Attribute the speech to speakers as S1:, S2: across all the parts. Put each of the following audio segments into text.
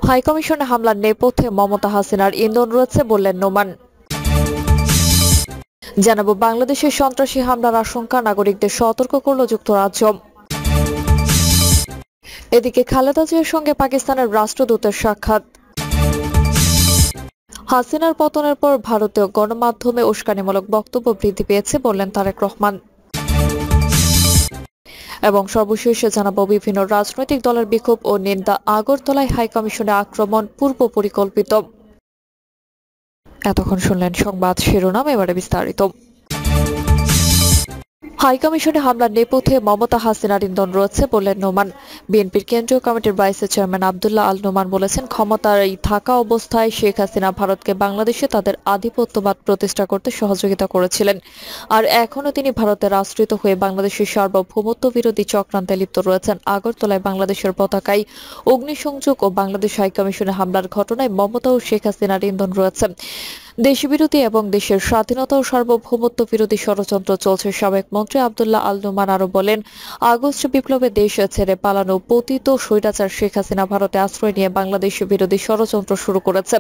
S1: হাইকমিশনে হামলার নেপথ্যে মমতা হাসিনার ইন্ধন রয়েছে বললেন নোমান। জানাবো বাংলাদেশের সন্ত্রাসী হামলার আশঙ্কা, নাগরিকদের সতর্ক করল যুক্তরাজ্য। এদিকে খালেদা জিয়ার সঙ্গে পাকিস্তানের রাষ্ট্রদূতের সাক্ষাৎ। হাসিনার পতনের পর ভারতীয় গণমাধ্যমে উস্কানিমূলক বক্তব্য বৃদ্ধি পেয়েছে বললেন তারেক রহমান। এবং সর্বশেষে জানাবো বিভিন্ন রাজনৈতিক দলের বিক্ষোভ ও নিন্দা, আগরতলায় হাইকমিশনে আক্রমণ পূর্ব পরিকল্পিত। এতক্ষণ শুনলেন সংবাদ শিরোনাম, এবারে বিস্তারিত। হাইকমিশনে হামলার নেপথ্যে মমতা হাসিনার ইন্ধন রয়েছে বললেন নোমান। বিএনপির কেন্দ্রীয় কমিটির ভাইস চেয়ারম্যান আব্দুল্লাহ আল নোমান বলেছেন, ক্ষমতায় থাকা অবস্থায় শেখ হাসিনা ভারতকে বাংলাদেশে তাদের আধিপত্যবাদ প্রতিষ্ঠা করতে সহযোগিতা করেছিলেন, আর এখনও তিনি ভারতের আশ্রিত হয়ে বাংলাদেশের সার্বভৌমত্ব বিরোধী চক্রান্তে লিপ্ত রয়েছেন। আগরতলায় বাংলাদেশের পতাকায় অগ্নিসংযোগ ও বাংলাদেশ হাইকমিশনে হামলার ঘটনায় মমতা ও শেখ হাসিনার ইন্ধন রয়েছে। দেশবিরোধী এবং দেশের স্বাধীনতা ও সার্বভৌমত্ব বিরোধী ষড়যন্ত্র চলছে। সাবেক মন্ত্রী আব্দুল্লাহ আল নোমান আরো বলেন, আগস্ট বিপ্লবে দেশ ছেড়ে পালানো পতিত স্বৈরাচার শেখ হাসিনা ভারতে আশ্রয় নিয়ে বাংলাদেশ বিরোধী ষড়যন্ত্র শুরু করেছে।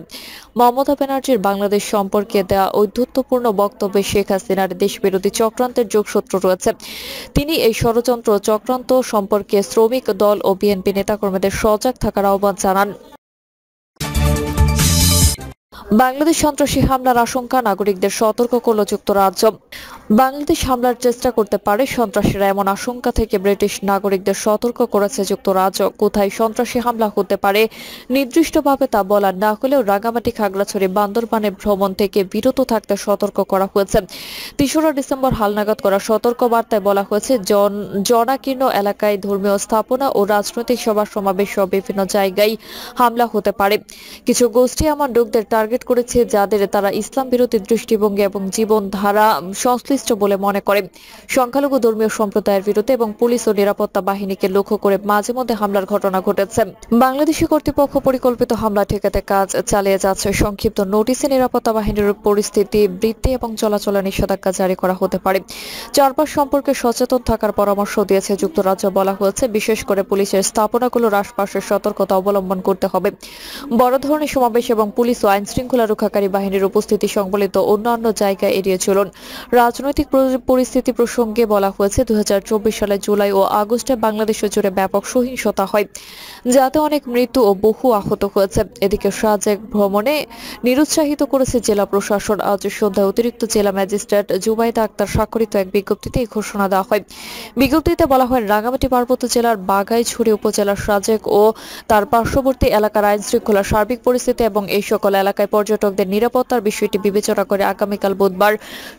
S1: মমতা ব্যানার্জির বাংলাদেশ সম্পর্কে দেয়া ঔদ্ধত্যপূর্ণ বক্তব্যে শেখ হাসিনার দেশবিরোধী চক্রান্তের যোগসূত্র রয়েছে। তিনি এই ষড়যন্ত্র চক্রান্ত সম্পর্কে শ্রমিক দল ও বিএনপি নেতাকর্মীদের সজাগ থাকার আহ্বান জানান। বাংলাদেশ সন্ত্রাসী হামলার আশঙ্কা, নাগরিকদের সতর্ক করল যুক্তরাজ্য। বাংলাদেশ হামলার চেষ্টা করতে পারে সন্ত্রাসীরা, এমন আশঙ্কা থেকে ব্রিটিশ নাগরিকদের সতর্ক করেছে যুক্তরাজ্য। কোথায় সন্ত্রাসী হামলা হতে পারে নির্দিষ্টভাবে তা বলা না হলেও রাঙামাটি, খাগড়াছড়ি, বান্দরবানে ভ্রমণ থেকে বিরত থাকতে সতর্ক করা হয়েছে। ৩রা ডিসেম্বর হালনাগাদ করা সতর্ক বার্তায় বলা হয়েছে, জনাকীর্ণ এলাকায়, ধর্মীয় স্থাপনা ও রাজনৈতিক সভা সমাবেশ সহ বিভিন্ন জায়গায় হামলা হতে পারে। কিছু গোষ্ঠী এমন লোকদের টার্গেট করেছে যাদের তারা ইসলাম বিরোধী দৃষ্টিভঙ্গি এবং জীবনধারা সংশ্লিষ্ট বলে মনে করে। সংখ্যালঘু ধর্মীয় সম্প্রদায়ের বিরুদ্ধে এবং পুলিশ ও নিরাপত্তা বাহিনীকে লক্ষ্য করে মাঝে মধ্যে হামলার ঘটনা ঘটেছে। বাংলাদেশি কর্তৃপক্ষ পরিকল্পিত হামলা ঠেকাতে কাজ চালিয়ে যাচ্ছে। সংক্ষিপ্ত নোটিশে নিরাপত্তা বাহিনীর পরিস্থিতি বৃদ্ধি এবং চলাচলে নিষেধাজ্ঞা জারি করা হতে পারে। চারপাশ সম্পর্কে সচেতন থাকার পরামর্শ দিয়েছে যুক্তরাজ্য। বলা হয়েছে, বিশেষ করে পুলিশের স্থাপনাগুলোর আশপাশের সতর্কতা অবলম্বন করতে হবে। বড় ধরনের সমাবেশ এবং পুলিশ ও আইন শৃঙ্খলা রক্ষাকারী বাহিনীর উপস্থিতি সংবলিত অন্যান্য জায়গায় এড়িয়ে চলুন। রাজনৈতিক পরিস্থিতি প্রসঙ্গে বলা হয়েছে, ২০২৪ সালে জুলাই ও আগস্টে বাংলাদেশ জুড়ে ব্যাপক সহিংসতা হয়, যাতে অনেক মৃত্যু ও বহু আহত হয়েছে। এদিকে সাজেক ভ্রমণে নিরুৎসাহিত করেছে জেলা প্রশাসন। আজ সন্ধ্যায় অতিরিক্ত জেলা ম্যাজিস্ট্রেট জুবাইদা আক্তার স্বাক্ষরিত এক বিজ্ঞপ্তিতে এই ঘোষণা দেওয়া হয়। বিজ্ঞপ্তিতে বলা হয়, রাঙ্গামাটি পার্বত্য জেলার বাগাইছড়ি উপজেলার সাজেক ও তার পার্শ্ববর্তী এলাকার আইন শৃঙ্খলার সার্বিক পরিস্থিতি এবং এই সকল এলাকায় পর্যটকদের নিরাপত্তার বিষয়টি বিবেচনা করে আগামীকাল বুধবার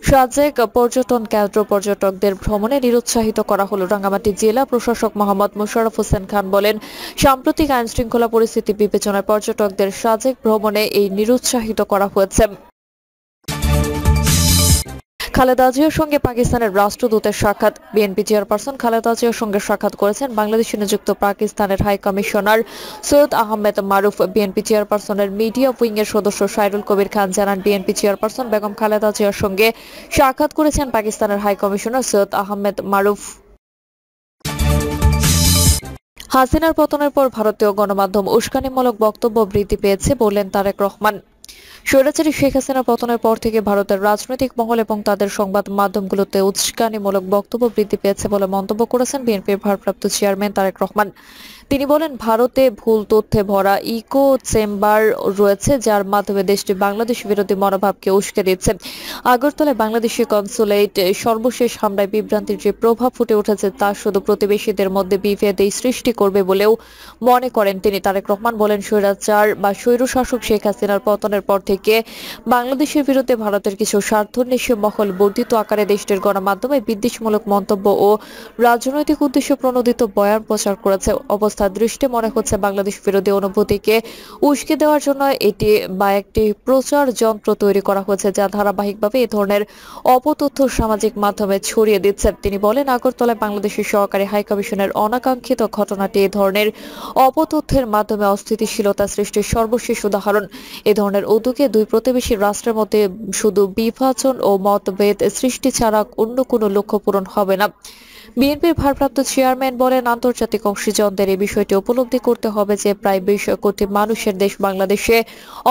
S1: সাজেক পর্যটন কেন্দ্র পর্যটকদের ভ্রমণে নিরুৎসাহিত করা হলো। রাঙ্গামাটি জেলা প্রশাসক মোহাম্মদ মোশাররফ হোসেন খান বলেন, সাম্প্রতিক আইন শৃঙ্খলা পরিস্থিতি বিবেচনায় পর্যটকদের সাজেক ভ্রমণে এই নিরুৎসাহিত করা হয়েছে। খালেদা জিয়ার সঙ্গে পাকিস্তানের রাষ্ট্রদূতের সাক্ষাৎ। বিএনপি চেয়ারপারসন খালেদা জিয়ার সঙ্গে সাক্ষাৎ করেছেন বাংলাদেশে নিযুক্ত পাকিস্তানের হাই কমিশনার সৈয়দ আহমেদ মারুফ। বিএনপি চেয়ারপারসনের মিডিয়া উইং এর সদস্য সাইরুল কবির খান জানান, বিএনপি চেয়ারপারসন বেগম খালেদা জিয়ার সঙ্গে সাক্ষাৎ করেছেন পাকিস্তানের হাই কমিশনার সৈয়দ আহমেদ মারুফ। হাসিনার পতনের পর ভারতীয় গণমাধ্যম উস্কানিমূলক বক্তব্য বৃদ্ধি পেয়েছে বললেন তারেক রহমান। স্বৈরাচারী শেখ হাসিনার পতনের পর থেকে ভারতের রাজনৈতিক মহল এবং তাদের সংবাদ মাধ্যমগুলোতে উস্কানিমূলক বক্তব্য বৃদ্ধি পেয়েছে বলে মন্তব্য করেছেন বিএনপির ভারপ্রাপ্ত চেয়ারম্যান তারেক রহমান। তিনি বলেন, ভারতে ভুল তথ্যে ভরা ইকো চেম্বার রয়েছে, যার মাধ্যমে দেশটি বাংলাদেশ বিরোধী মনোভাবকে উস্কে দিচ্ছে। আগরতলায় বাংলাদেশি কনসুলেট সর্বশেষ হামলায় বিভ্রান্তির যে প্রভাব ফুটে উঠেছে তা শুধু প্রতিবেশীদের মধ্যে বিভেদই সৃষ্টি করবে বলেও মনে করেন তিনি। তারেক রহমান বলেন, স্বৈরাচার বা স্বৈরশাসক শেখ হাসিনার পতনের পর থেকে বাংলাদেশের বিরুদ্ধে ভারতের কিছু স্বার্থন্বেষী মহল বর্ধিত আকারে দেশটির গণমাধ্যমে বিদ্বেষমূলক মন্তব্য ও রাজনৈতিক উদ্দেশ্য প্রণোদিত বয়ান প্রচার করেছে। অবস্থার দৃষ্টি মনে হচ্ছে বাংলাদেশ বিরোধী অনুভূতিকে উস্কে দেওয়ার জন্য এটি বা একটি প্রচার যন্ত্র তৈরি করা হয়েছে, যা ধারাবাহিকভাবে এ ধরনের অপতথ্য সামাজিক মাধ্যমে ছড়িয়ে দিচ্ছে। তিনি বলেন, আগরতলায় বাংলাদেশের সহকারী হাইকমিশনের অনাকাঙ্ক্ষিত ঘটনাটি এ ধরনের অপতথ্যের মাধ্যমে অস্থিতিশীলতা সৃষ্টির সর্বশেষ উদাহরণ। এ ধরনের উদ্যোগে দুই প্রতিবেশী রাষ্ট্রের মধ্যে শুধু বিভাজন ও মতভেদ সৃষ্টি ছাড়া অন্য কোনো লক্ষ্য পূরণ হবে না। বিএনপির ভারপ্রাপ্ত চেয়ারম্যান বলেন, আন্তর্জাতিক অংশীজনদের এই বিষয়টি উপলব্ধি করতে হবে যে প্রায় 20 কোটি মানুষের দেশ বাংলাদেশে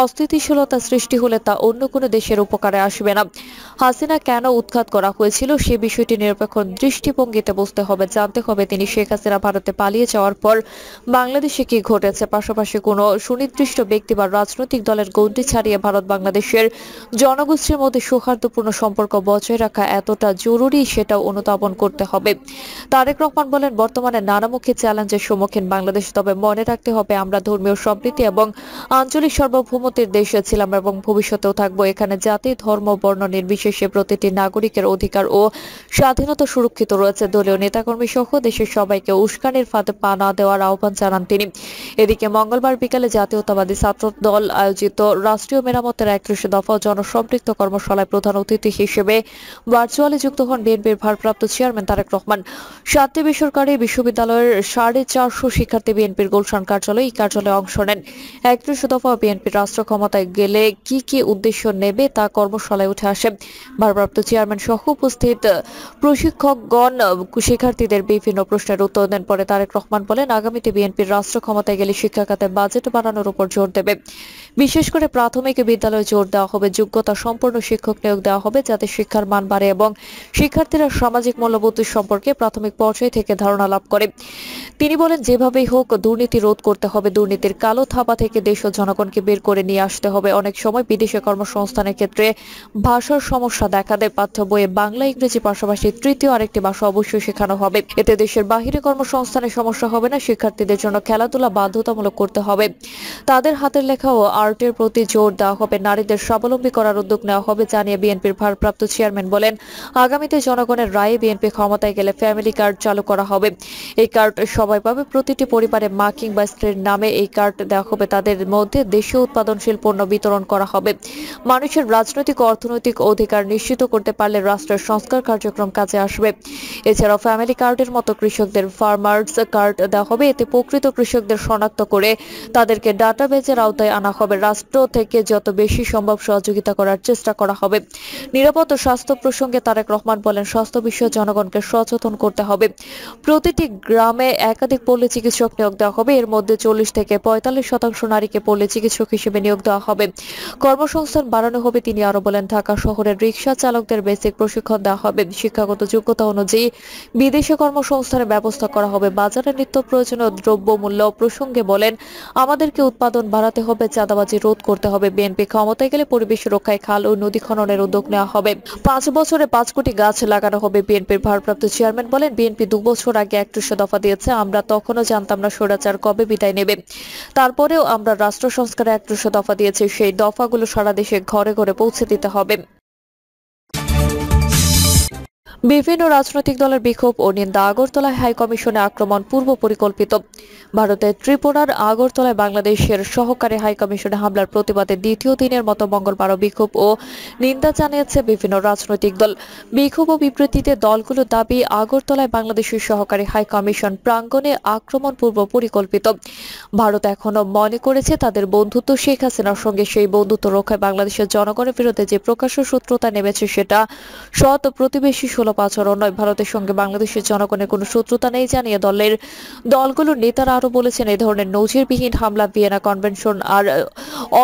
S1: অস্থিতিশীলতা সৃষ্টি হলে তা অন্য কোনো দেশের উপকারে আসবে না। হাসিনা কেন উৎখাত করা হয়েছিল সে বিষয়টি নিরপেক্ষ দৃষ্টিভঙ্গিতে বুঝতে হবে, জানতে হবে তিনি শেখ হাসিনা ভারতে পালিয়ে যাওয়ার পর বাংলাদেশে কি ঘটেছে। পাশাপাশি কোনো সুনির্দিষ্ট ব্যক্তি বা রাজনৈতিক দলের গণ্ডি ছাড়িয়ে ভারত বাংলাদেশের জনগোষ্ঠীর মধ্যে সৌহার্দ্যপূর্ণ সম্পর্ক বজায় রাখা এতটা জরুরি সেটাও অনুধাবন করতে হবে। তারেক রহমান বলেন, বর্তমানে নানামুখী চ্যালেঞ্জের সম্মুখীন বাংলাদেশ, তবে মনে রাখতে হবে আমরা ধর্মীয় সম্প্রীতি এবং আঞ্চলিক সার্বভৌমত্বের দেশে ছিলাম এবং ভবিষ্যতেও থাকবো। এখানে জাতি, ধর্ম, বর্ণ নির্বিশেষে প্রতিটি নাগরিকের অধিকার ও স্বাধীনতা সুরক্ষিত রয়েছে। দলীয় নেতাকর্মী সহ দেশের সবাইকে উস্কানির ফাঁদে পা না দেওয়ার আহ্বান জানান তিনি। এদিকে মঙ্গলবার বিকালে জাতীয়তাবাদী ছাত্র দল আয়োজিত রাষ্ট্রীয় মেরামতের 31 দফা জনসম্পৃক্ত কর্মশালায় প্রধান অতিথি হিসেবে ভার্চুয়ালি যুক্ত হন বিএনপির ভারপ্রাপ্ত চেয়ারম্যান তারেক রহমান। 7টি বেসরকারি বিশ্ববিদ্যালয়ের 450 শিক্ষার্থী বিএনপির গুলশান কার্যালয়ে এই কার্যালয়ে অংশ নেন। 31 দফা বিএনপির রাষ্ট্র ক্ষমতায় গেলে কি কি উদ্দেশ্য নেবে তা কর্মশালায় উঠে আসে। ভারপ্রাপ্ত চেয়ারম্যান সহ উপস্থিত প্রশিক্ষকগণ শিক্ষার্থীদের বিভিন্ন প্রশ্নের উত্তর দেন। পরে তারেক রহমান বলেন, আগামীতে বিএনপির রাষ্ট্র ক্ষমতায় গেলে শিক্ষা খাতে বাজেট বাড়ানোর উপর জোর দেবে। বিশেষ করে প্রাথমিক বিদ্যালয়ে জোর দেওয়া হবে, যোগ্যতা সম্পন্ন শিক্ষক নিয়োগ দেওয়া হবে যাতে শিক্ষার মান বাড়ে এবং শিক্ষার্থীরা সামাজিক মূল্যবোধ সম্পর্কে প্রাথমিক পর্যায় থেকে ধারণা লাভ করে। তিনি বলেন, যেভাবেই হোক দুর্নীতি রোধ করতে হবে, দুর্নীতির কালো থাবা থেকে দেশ ও জনগণকে বের করে নিয়ে আসতে হবে। অনেক সময় বিদেশে কর্মসংস্থানের ক্ষেত্রে ভাষার সমস্যা দেখা দেয়। পাঠ্য বইয়ে বাংলা, ইংরেজি পাশাপাশি তৃতীয় আরেকটি ভাষা অবশ্যই শেখানো হবে। এতে দেশের বাহিরে কর্মসংস্থানের সমস্যা হবে না। শিক্ষার্থীদের জন্য খেলাধুলা বাধ্যতামূলক করতে হবে। তাদের হাতের লেখা ও আর্টের প্রতি জোর দেওয়া হবে। নারীদের স্বাবলম্বী করার উদ্যোগ নেওয়া হবে জানিয়ে বিএনপির ভারপ্রাপ্ত চেয়ারম্যান বলেন, আগামীতে জনগণের রায়ে বিএনপি ক্ষমতায় গেলে ফ্যামিলি কার্ড চালু করা হবে। এই কার্ড সবাই পাবে। প্রতিটি পরিবারে মা কিংবা স্ত্রীর নামে এই কার্ড দেওয়া হবে। তাদের মধ্যে দেশীয় উৎপাদনশীল পণ্য বিতরণ করা হবে। মানুষের রাজনৈতিক ও অর্থনৈতিক অধিকার নিশ্চিত করতে পারলে রাষ্ট্রের সংস্কার কার্যক্রম কাজে আসবে। এছাড়াও ফ্যামিলি কার্ডের মতো কৃষকদের ফার্মার্স কার্ড দেওয়া হবে। এতে প্রকৃত কৃষকদের শনাক্ত করে তাদেরকে ডাটাবেজের আওতায় আনা হবে। রাষ্ট্র থেকে যত বেশি সম্ভব সহযোগিতা করার চেষ্টা করা হবে। নিরাপদ ও স্বাস্থ্য প্রসঙ্গে তারেক রহমান বলেন, স্বাস্থ্য বিষয়ে জনগণকে সচেতন করতে হবে। প্রতিটি গ্রামে একাধিক পল্লী চিকিৎসক নিয়োগ দেওয়া হবে। এর মধ্যে 40 থেকে 45% নারীকে পল্লী চিকিৎসক হিসেবে নিয়োগ দেওয়া হবে। কর্মসংস্থান বাড়ানো হবে। তিনি আরো বলেন, ঢাকা শহরের রিকশা চালকদের বেসিক প্রশিক্ষণ দেওয়া হবে। শিক্ষাগত যোগ্যতা অনুযায়ী বিদেশে কর্মসংস্থানের ব্যবস্থা করা হবে। বাজারে নিত্য প্রয়োজনীয় দ্রব্যমূল্য প্রসঙ্গে বলেন, আমাদেরকে উৎপাদন বাড়াতে হবে, চাঁদাবাজি রোধ করতে হবে। বিএনপি ক্ষমতায় গেলে পরিবেশ রক্ষায় খাল ও নদী খননের উদ্যোগ নেওয়া হবে। 5 বছরে 5 কোটি গাছ লাগানো হবে। বিএনপির ভারপ্রাপ্ত চেয়ারম্যান বলেন, বিএনপি 2 বছর আগে 31 দফা দিয়েছে। আমরা তখনও জানতাম না স্বৈরাচার কবে বিদায় নেবে। তারপরেও আমরা রাষ্ট্র সংস্কারে 31 দফা দিয়েছি। সেই দফাগুলো সারা দেশে ঘরে ঘরে পৌঁছে দিতে হবে। বিভিন্ন রাজনৈতিক দলের বিক্ষোভ ও নিন্দা। আগরতলায় হাইকমিশনে আক্রমণ পূর্ব পরিকল্পিত। ভারতের ত্রিপুরার আগরতলায় বাংলাদেশের সহকারী হাইকমিশনে হামলার প্রতিবাদে দ্বিতীয় দিনের মতো মঙ্গলবারও বিক্ষোভ ও নিন্দা জানিয়েছে বিভিন্ন রাজনৈতিক দল। বিক্ষোভ ও বিবৃতিতে দলগুলোর দাবি, আগরতলায় বাংলাদেশের সহকারী হাইকমিশন প্রাঙ্গণে আক্রমণ পূর্ব পরিকল্পিত। ভারত এখনো মনে করেছে তাদের বন্ধুত্ব শেখ হাসিনার সঙ্গে। সেই বন্ধুত্ব রক্ষায় বাংলাদেশের জনগণের বিরুদ্ধে যে প্রকাশ্য শত্রুতা নেমেছে সেটা সৎ প্রতিবেশী সুলভ আচরণ নয়। ভারতের সঙ্গে বাংলাদেশের জনগণের কোনো শত্রুতা নেই জানিয়ে দলগুলোর নেতারা আরো বলেছেন, এই ধরনের নজিরবিহীন হামলা ভিয়েনা কনভেনশন আর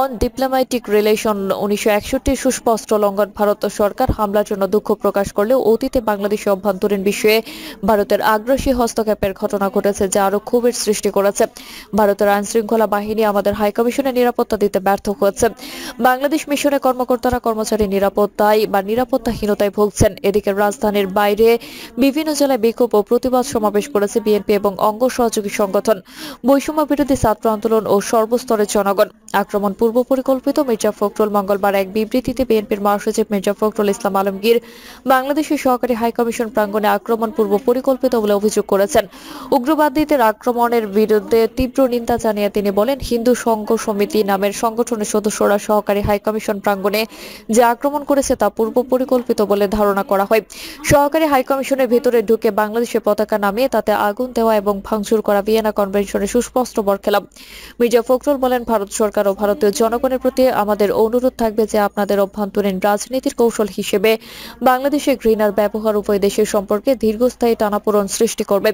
S1: অন ডিপ্লোম্যাটিক রিলেশন 1961 সুস্পষ্ট লঙ্ঘন। ভারত সরকার হামলার জন্য দুঃখ প্রকাশ করলেও অতীতে বাংলাদেশের অভ্যন্তরীণ বিষয়ে ভারতের আগ্রাসী হস্তক্ষেপের ঘটনা ঘটেছে, যা আরো ক্ষোভের সৃষ্টি করেছে। ভারতের আইন শৃঙ্খলা বাহিনী আমাদের হাইকমিশনে নিরাপত্তা দিতে ব্যর্থ হয়েছে। বাংলাদেশ মিশনের কর্মকর্তারা কর্মচারী নিরাপত্তাহীনতায় ভুগছেন। এদিকে রাজধানীর বাইরে বিভিন্ন জেলায় বিক্ষোভ ও প্রতিবাদ সমাবেশ করেছে বিএনপি এবং অঙ্গ সহযোগী সংগঠন, বৈষম্য বিরোধী ছাত্র আন্দোলন ও সর্বস্তরের জনগণ। আক্রমণ পূর্ব পরিকল্পিত। মির্জা ফখরুল মঙ্গলবার এক বিবৃতিতে বিএনপির মহাসচিব মির্জা ফখরুল ইসলাম আলমগীর বাংলাদেশের সহকারী হাইকমিশন প্রাঙ্গণে আক্রমণ পূর্ব পরিকল্পিত বলে অভিযোগ করেছেন। উগ্রবাদীদের আক্রমণের বিরুদ্ধে তীব্র নিন্দা জানিয়ে তিনি বলেন, হিন্দু সংঘ সমিতি নামের সংগঠনের সদস্যরা সহকারী হাইকমিশন প্রাঙ্গণে যে আক্রমণ করেছে তা পূর্ব পরিকল্পিত বলে ধারণা করা হয়। সহকারী হাইকমিশনের ভেতরে ঢুকে বাংলাদেশের পতাকা নামিয়ে তাতে আগুন দেওয়া এবং ভাঙচুর করা ভিয়েনা কনভেনশনের সুস্পষ্ট বরখেলাপ। মির্জা ফখরুল বলেন, ভারত সরকার ও ভারতীয় জনগণের প্রতি আমাদের অনুরোধ থাকবে যে আপনাদের অভ্যন্তরীণ রাজনীতির কৌশল হিসেবে বাংলাদেশের ঘৃণার ব্যবহার উভয় দেশের সম্পর্কে দীর্ঘস্থায়ী টানাপোড়েন সৃষ্টি করবে।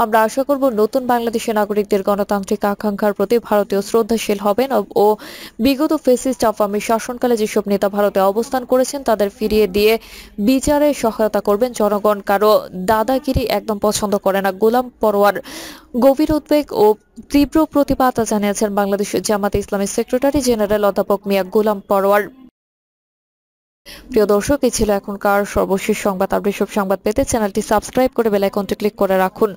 S1: আমরা আশা করব নতুন বাংলাদেশের নাগরিকদের গণতান্ত্রিক আকাঙ্ক্ষার প্রতি ভারতীয় শ্রদ্ধাশীল হবেন ও বিগত ফ্যাসিস্ট আওয়ামী শাসনকালে যেসব নেতা ভারতে অবস্থান করেছেন তাদের ফিরিয়ে দিয়ে বিচারে সহায়তা করবেন। জনগণ কারো দাদাগিরি একদম পছন্দ করে না। গোলাম পরোয়ার গভীর উদ্বেগ ও তীব্র প্রতিবাদ জানিয়েছেন বাংলাদেশ জামাতে ইসলামী সেক্রেটারি জেনারেল অধ্যাপক মিয়া গোলাম পরোয়ার। প্রিয় দর্শক, এই ছিল এখনকার সর্বশেষ সংবাদ। আর বেশি সংবাদ পেতে চ্যানেলটি সাবস্ক্রাইব করে বেল আইকনটি ক্লিক করে রাখুন।